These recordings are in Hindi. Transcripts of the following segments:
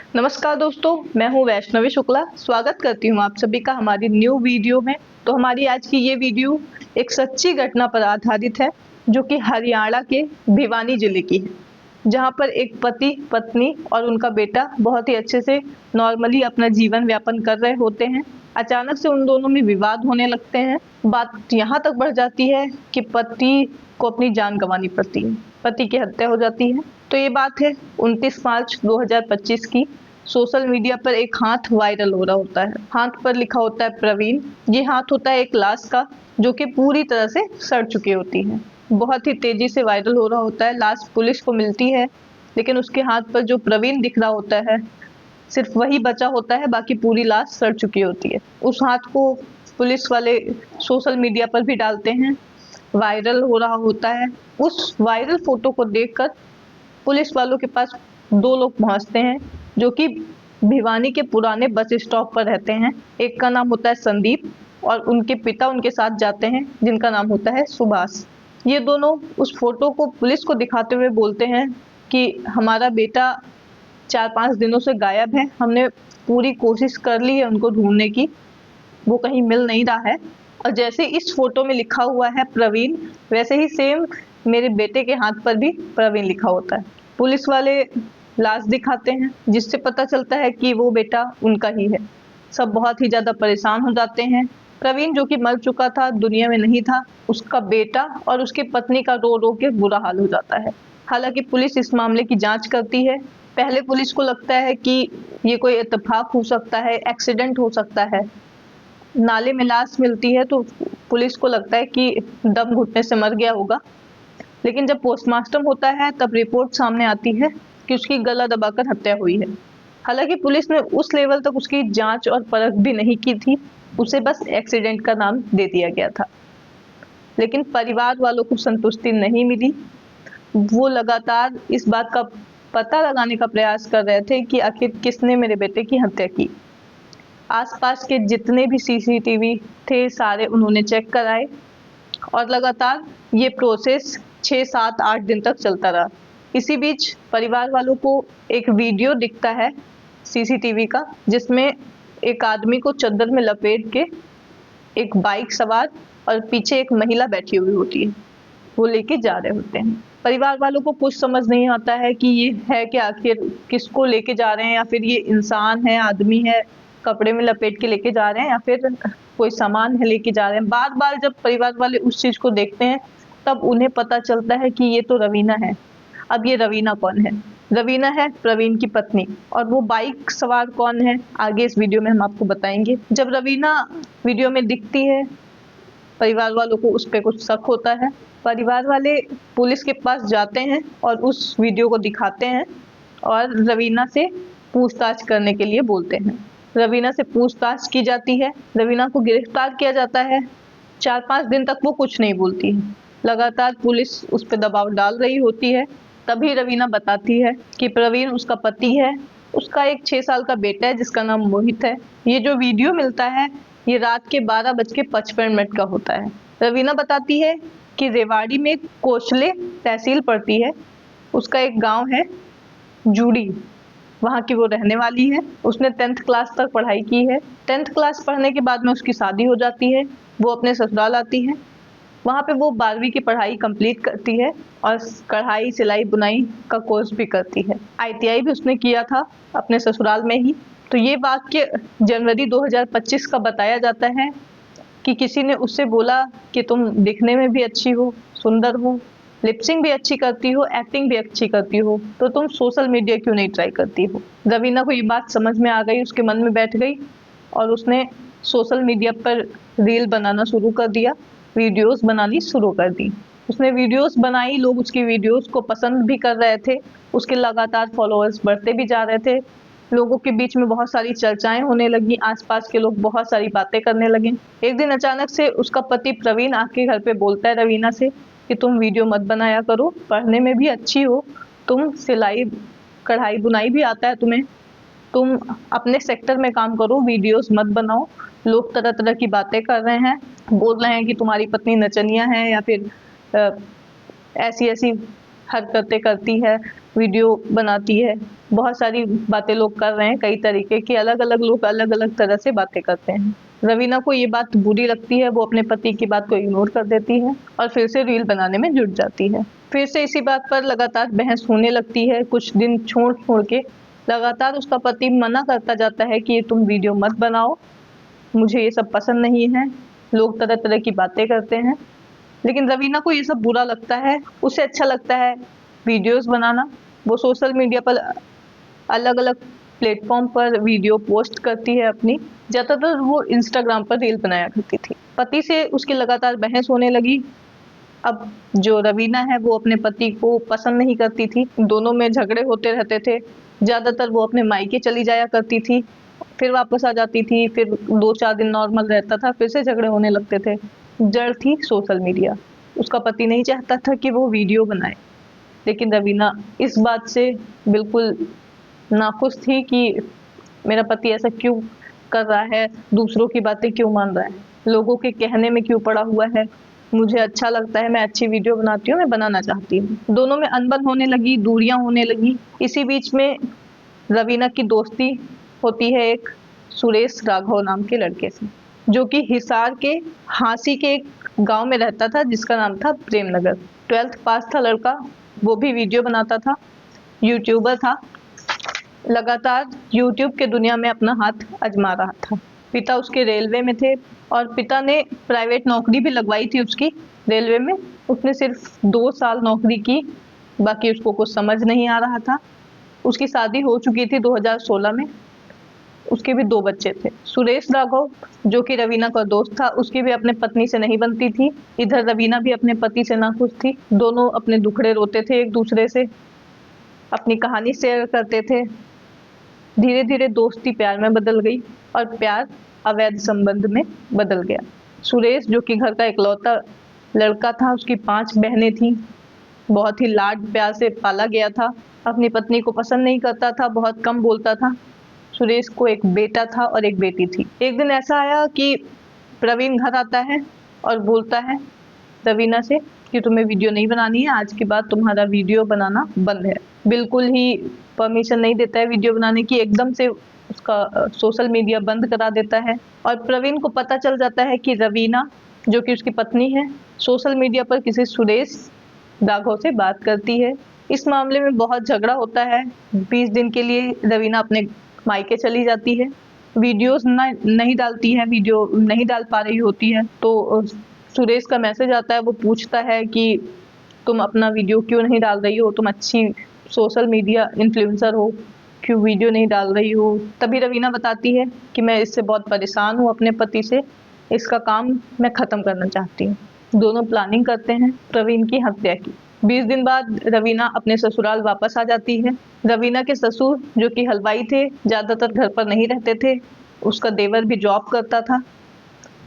नमस्कार दोस्तों, मैं हूँ वैष्णवी शुक्ला। स्वागत करती हूँ आप सभी का हमारी न्यू वीडियो में। तो हमारी आज की ये वीडियो एक सच्ची घटना पर आधारित है, जो कि हरियाणा के भिवानी जिले की है, जहाँ पर एक पति पत्नी और उनका बेटा बहुत ही अच्छे से नॉर्मली अपना जीवन यापन कर रहे होते हैं। अचानक से उन दोनों में विवाद होने लगते हैं। बात यहाँ तक बढ़ जाती है कि पति को अपनी जान गंवानी पड़ती है, पति की हत्या हो जाती है। तो ये बात है 29 मार्च 2025 की। सोशल मीडिया पर एक हाथ वायरल हो रहा होता है। हाथ पर लिखा होता है प्रवीण। ये हाथ होता है एक लाश का, जो कि पूरी तरह से सड़ चुकी होती है। बहुत ही तेजी से वायरल हो रहा होता है। लाश पुलिस को मिलती है, लेकिन उसके हाथ पर जो प्रवीण दिख रहा होता है सिर्फ वही बचा होता है, बाकी पूरी लाश सड़ चुकी होती है। उस हाथ को पुलिस वाले सोशल मीडिया पर भी डालते हैं, वायरल हो रहा होता है। उस वायरल फोटो को देखकर पुलिस वालों के पास दो लोग पहुंचते हैं, जो कि भिवानी के पुराने बस स्टॉप पर रहते हैं। एक का नाम होता है संदीप और उनके पिता उनके साथ जाते हैं, जिनका नाम होता है सुभाष। ये दोनों उस फोटो को पुलिस को दिखाते हुए बोलते हैं कि हमारा बेटा 4-5 दिनों से गायब है। हमने पूरी कोशिश कर ली है उनको ढूंढने की, वो कहीं मिल नहीं रहा है। और जैसे इस फोटो में लिखा हुआ है प्रवीण, वैसे ही सेम मेरे बेटे के हाथ पर भी प्रवीण लिखा होता है। पुलिस वाले लाश दिखाते हैं, जिससे पता चलता है कि वो बेटा उनका ही है। सब बहुत ही ज्यादा परेशान हो जाते हैं। प्रवीण जो कि मर चुका था, दुनिया में नहीं था, उसका बेटा और उसकी पत्नी का रो रो के बुरा हाल हो जाता है। हालांकि पुलिस इस मामले की जांच करती है। पहले पुलिस को लगता है कि ये कोई इत्तेफाक हो सकता है, एक्सीडेंट हो सकता है। नाले में लाश मिलती है तो पुलिस को लगता है कि दम घुटने से मर गया होगा, लेकिन जब पोस्टमार्टम होता है तब रिपोर्ट सामने आती है कि उसकी गला दबाकर हत्या हुई है। हालांकि पुलिस ने उस लेवल तक उसकी जांच और परख भी नहीं की थी, उसे बस एक्सीडेंट का नाम दे दिया गया था। लेकिन परिवार वालों को संतुष्टि नहीं मिली। वो लगातार इस बात का पता लगाने का प्रयास कर रहे थे कि आखिर किसने मेरे बेटे की हत्या की। आसपास के जितने भी सीसीटीवी थे सारे उन्होंने चेक कराए और लगातार ये प्रोसेस 6, 7, 8 दिन तक चलता रहा। इसी बीच परिवार वालों को एक वीडियो दिखता है सीसीटीवी का, जिसमें एक आदमी को चद्दर में लपेट के एक बाइक सवार और पीछे एक महिला बैठी हुई होती है, वो लेके जा रहे होते हैं। परिवार वालों को कुछ समझ नहीं आता है कि ये है कि आखिर किसको लेके जा रहे हैं, या फिर ये इंसान है, आदमी है, कपड़े में लपेट के लेके जा रहे हैं, या फिर कोई सामान है लेके जा रहे हैं। बार बार जब परिवार वाले उस चीज को देखते हैं तब उन्हें पता चलता है कि ये तो रवीना है। अब ये रवीना कौन है? रवीना है प्रवीण की पत्नी। और वो बाइक सवार कौन है, आगे इस वीडियो में हम आपको बताएंगे। जब रवीना वीडियो में दिखती है, परिवार वालों को उस पर कुछ शक होता है। परिवार वाले पुलिस के पास जाते हैं और उस वीडियो को दिखाते हैं और रवीना से पूछताछ करने के लिए बोलते हैं। रवीना से पूछताछ की जाती है, रवीना को गिरफ्तार किया जाता है। 4-5 दिन तक वो कुछ नहीं बोलती है। लगातार पुलिस उस पर दबाव डाल रही होती है। तभी रवीना बताती है कि प्रवीण उसका पति है, उसका एक 6 साल का बेटा है जिसका नाम मोहित है। ये जो वीडियो मिलता है ये रात के 12:55 का होता है। रवीना बताती है कि रेवाड़ी में कोसले तहसील पड़ती है, उसका एक गांव है जूड़ी, वहाँ की वो रहने वाली है। उसने 10th क्लास तक पढ़ाई की है। 10th क्लास पढ़ने के बाद में उसकी शादी हो जाती है। वो अपने ससुराल आती है। वहाँ पे वो 12वीं की पढ़ाई कंप्लीट करती है और कढ़ाई सिलाई बुनाई का कोर्स भी करती है। ITI भी उसने किया था अपने ससुराल में ही। तो ये वाक्य जनवरी 2025 का बताया जाता है कि किसी ने उससे बोला कि तुम दिखने में भी अच्छी हो, सुंदर हो, लिपसिंग भी अच्छी करती हो, एक्टिंग भी अच्छी करती हो, तो तुम सोशल मीडिया क्यों नहीं ट्राई करती हो। रवीना को ये बात समझ में आ गई, उसके मन में बैठ गई और उसने सोशल मीडिया पर रील बनाना शुरू कर दिया, वीडियोस बनानी शुरू कर दी। उसने वीडियोस बनाई, लोग उसकी वीडियोस को पसंद भी कर रहे थे, उसके लगातार फॉलोअर्स बढ़ते भी जा रहे थे। लोगों के बीच में बहुत सारी चर्चाएं होने लगी, आसपास के लोग बहुत सारी बातें करने लगे। एक दिन अचानक से उसका पति प्रवीण आके घर पे बोलता है रवीना से कि तुम वीडियो मत बनाया करो, पढ़ने में भी अच्छी हो, तुम सिलाई कढ़ाई बुनाई भी आता है तुम्हें, तुम अपने सेक्टर में काम करो, वीडियोस मत बनाओ। लोग तरह तरह की बातें कर रहे हैं, बोल रहे हैं कि तुम्हारी पत्नी नचनिया है या फिर ऐसी ऐसी हरकतें करती है, वीडियो बनाती है, बहुत सारी बातें लोग कर रहे हैं, कई तरीके की अलग अलग लोग अलग अलग तरह से बातें करते हैं। रवीना को ये बात बुरी लगती है, वो अपने पति की बात को इग्नोर कर देती है और फिर से रील बनाने में जुट जाती है। फिर से इसी बात पर लगातार बहस होने लगती है। कुछ दिन छोड़ छोड़ के लगातार उसका पति मना करता जाता है कि तुम वीडियो मत बनाओ, मुझे ये सब पसंद नहीं है, लोग तरह तरह की बातें करते हैं। लेकिन रवीना को ये सब बुरा लगता है, उसे अच्छा लगता है वीडियोस बनाना। वो सोशल मीडिया पर अलग अलग प्लेटफॉर्म पर वीडियो पोस्ट करती है अपनी। ज़्यादातर वो इंस्टाग्राम पर रील बनाया करती थी। पति से उसकी लगातार बहस होने लगी। अब जो रवीना है वो अपने पति को पसंद नहीं करती थी, दोनों में झगड़े होते रहते थे। ज़्यादातर वो अपने मायके चली जाया करती थी, फिर वापस आ जाती थी, फिर 2-4 दिन नॉर्मल रहता था, फिर से झगड़े होने लगते थे। जड़ थी सोशल मीडिया। उसका पति नहीं चाहता था कि वो वीडियो बनाए, लेकिन रवीना इस बात से बिल्कुल नाखुश थी कि मेरा पति ऐसा क्यों कर रहा है, दूसरों की बातें क्यों मान रहा है, लोगों के कहने में क्यों पड़ा हुआ है। मुझे अच्छा लगता है, मैं अच्छी वीडियो बनाती हूँ, मैं बनाना चाहती हूँ। दोनों में अनबन होने लगी, दूरियां होने लगी। इसी बीच में रवीना की दोस्ती होती है एक सुरेश राघव नाम के लड़के से, जो कि हिसार के हांसी के एक गांव में रहता था, जिसका नाम था प्रेमनगर। 12th पास था लड़का, वो भी वीडियो बनाता था, यूट्यूबर था, लगातार यूट्यूब के दुनिया में अपना हाथ आजमा रहा था। पिता उसके रेलवे में थे और पिता ने प्राइवेट नौकरी भी लगवाई थी उसकी रेलवे में। उसने सिर्फ 2 साल नौकरी की, बाकी उसको कुछ समझ नहीं आ रहा था। उसकी शादी हो चुकी थी 2016 में। उसके भी 2 बच्चे थे। सुरेश राघव जो कि रवीना का दोस्त था, उसकी भी अपने पत्नी से नहीं बनती थी। इधर रवीना भी अपने पति से नाखुश थी। दोनों अपने दुखड़े रोते थे एक दूसरे से, अपनी कहानी शेयर करते थे। धीरे धीरे दोस्ती प्यार में बदल गई और प्यार अवैध संबंध में बदल गया। सुरेश जो कि घर का इकलौता लड़का था, उसकी 5 बहनें थीं, बहुत ही लाड प्यार से पाला गया था। अपनी पत्नी को पसंद नहीं करता था, बहुत कम बोलता था। सुरेश को एक बेटा था और एक बेटी थी। एक दिन ऐसा आया कि प्रवीण घर आता है और बोलता है रवीना से कि तुम्हें वीडियो नहीं बनानी है, आज के बाद तुम्हारा वीडियो बनाना बंद है। बिल्कुल ही परमिशन नहीं देता है वीडियो बनाने की, एकदम से उसका सोशल मीडिया बंद करा देता है। और प्रवीण को पता चल जाता है कि रवीना जो कि उसकी पत्नी है, सोशल मीडिया पर किसी सुरेश राघव से बात करती है। इस मामले में बहुत झगड़ा होता है। 20 दिन के लिए रवीना अपने मायके चली जाती है, वीडियोस नहीं डालती है, वीडियो नहीं डाल पा रही होती है। तो सुरेश का मैसेज आता है, वो पूछता है कि तुम अपना वीडियो क्यों नहीं डाल रही हो, तुम अच्छी सोशल मीडिया इन्फ्लुएंसर हो, क्यों वीडियो नहीं डाल रही हो। तभी रवीना बताती है कि मैं इससे बहुत परेशान हूँ अपने पति से, इसका काम मैं ख़त्म करना चाहती हूँ। दोनों प्लानिंग करते हैं प्रवीण की हत्या की। 20 दिन बाद रवीना अपने ससुराल वापस आ जाती है। रवीना के ससुर जो कि हलवाई थे, ज़्यादातर घर पर नहीं रहते थे। उसका देवर भी जॉब करता था,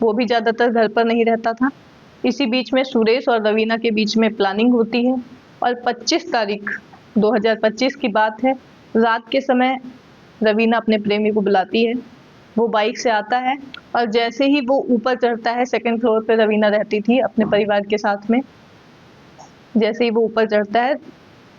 वो भी ज़्यादातर घर पर नहीं रहता था। इसी बीच में सुरेश और रवीना के बीच में प्लानिंग होती है और 25 तारीख 2025 की बात है। रात के समय रवीना अपने प्रेमी को बुलाती है। वो बाइक से आता है और जैसे ही वो ऊपर चढ़ता है, 2nd फ्लोर पे रवीना रहती थी अपने परिवार के साथ में। जैसे ही वो ऊपर चढ़ता है,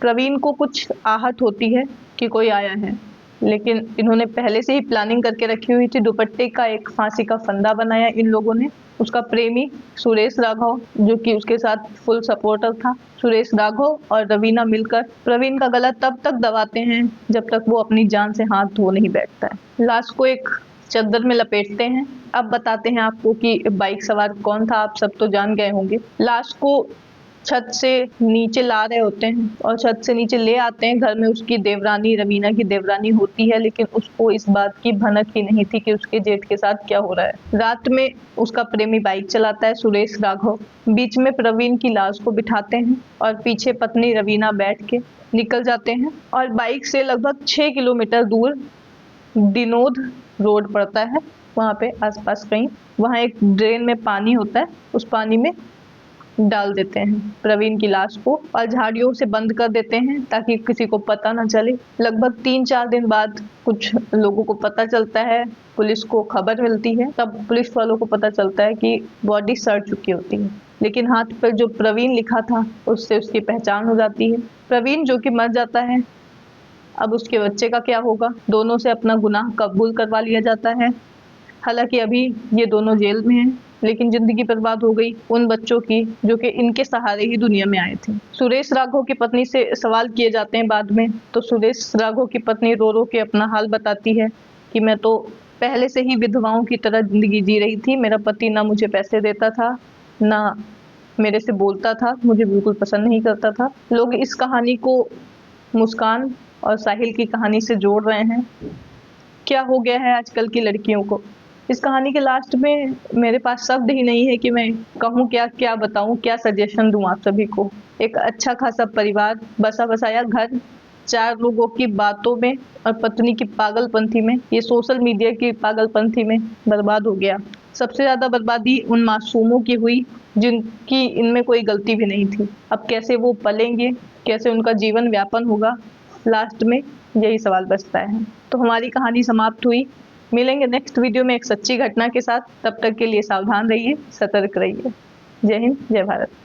प्रवीण को कुछ आहत होती है कि कोई आया है, लेकिन इन्होंने पहले से ही प्लानिंग करके रखी हुई थी। दुपट्टे का एक फांसी का फंदा बनाया इन लोगों ने। उसका प्रेमी सुरेश राघव जो कि उसके साथ फुल सपोर्टर था, सुरेश राघव और रवीना मिलकर प्रवीण का गला तब तक दबाते हैं जब तक वो अपनी जान से हाथ धो नहीं बैठता है। लाश को एक चद्दर में लपेटते हैं। अब बताते हैं आपको कि बाइक सवार कौन था, आप सब तो जान गए होंगे। लाश को छत से नीचे ला रहे होते हैं और छत से नीचे ले आते हैं। घर में उसकी देवरानी, रवीना की देवरानी होती है, लेकिन उसको इस बात की भनक ही नहीं थी कि उसके जेठ के साथ क्या हो रहा है। रात में उसका प्रेमी बाइक चलाता है, सुरेश राघव। बीच में प्रवीण की लाश को बिठाते हैं और पीछे पत्नी रवीना बैठ के निकल जाते हैं और बाइक से लगभग 6 किलोमीटर दूर दिनोद रोड पड़ता है, वहाँ पे आसपास कहीं, वहाँ एक ड्रेन में पानी होता है, उस पानी में डाल देते हैं प्रवीण की लाश को और झाड़ियों से बंद कर देते हैं ताकि किसी को पता ना चले। लगभग 3-4 दिन बाद कुछ लोगों को पता चलता है, पुलिस को खबर मिलती है। तब पुलिस वालों को पता चलता है कि बॉडी सड़ चुकी होती है। लेकिन हाथ पर जो प्रवीण लिखा था उससे उसकी पहचान हो जाती है। प्रवीण जो कि मर जाता है। अब उसके बच्चे का क्या होगा? दोनों से अपना गुनाह कबूल करवा लिया जाता है। हालांकि अभी ये दोनों जेल में हैं, लेकिन जिंदगी बर्बाद हो गई उन बच्चों की जो कि इनके सहारे ही दुनिया में आए थे। सुरेश राघव की पत्नी से सवाल किए जाते हैं बाद में, तो सुरेश राघव की पत्नी रो रो के अपना हाल बताती है कि मैं तो पहले से ही विधवाओं की तरह जिंदगी जी रही थी। मेरा पति ना मुझे पैसे देता था, ना मेरे से बोलता था, मुझे बिल्कुल पसंद नहीं करता था। लोग इस कहानी को मुस्कान और साहिल की कहानी से जोड़ रहे हैं। क्या हो गया है आजकल की लड़कियों को? इस कहानी के लास्ट में मेरे पास शब्द ही नहीं है कि मैं कहूँ क्या, क्या बताऊँ, क्या सजेशन दूँ आप सभी को। एक अच्छा खासा परिवार, बसा बसाया घर, 4 लोगों की बातों में और पत्नी की पागलपंथी में, ये सोशल मीडिया की पागलपंथी में बर्बाद हो गया। सबसे ज़्यादा बर्बादी उन मासूमों की हुई जिनकी इनमें कोई गलती भी नहीं थी। अब कैसे वो पलेंगे, कैसे उनका जीवन व्यापन होगा, लास्ट में यही सवाल बचता है। तो हमारी कहानी समाप्त हुई। मिलेंगे नेक्स्ट वीडियो में एक सच्ची घटना के साथ। तब तक के लिए सावधान रहिए, सतर्क रहिए। जय हिंद, जय भारत।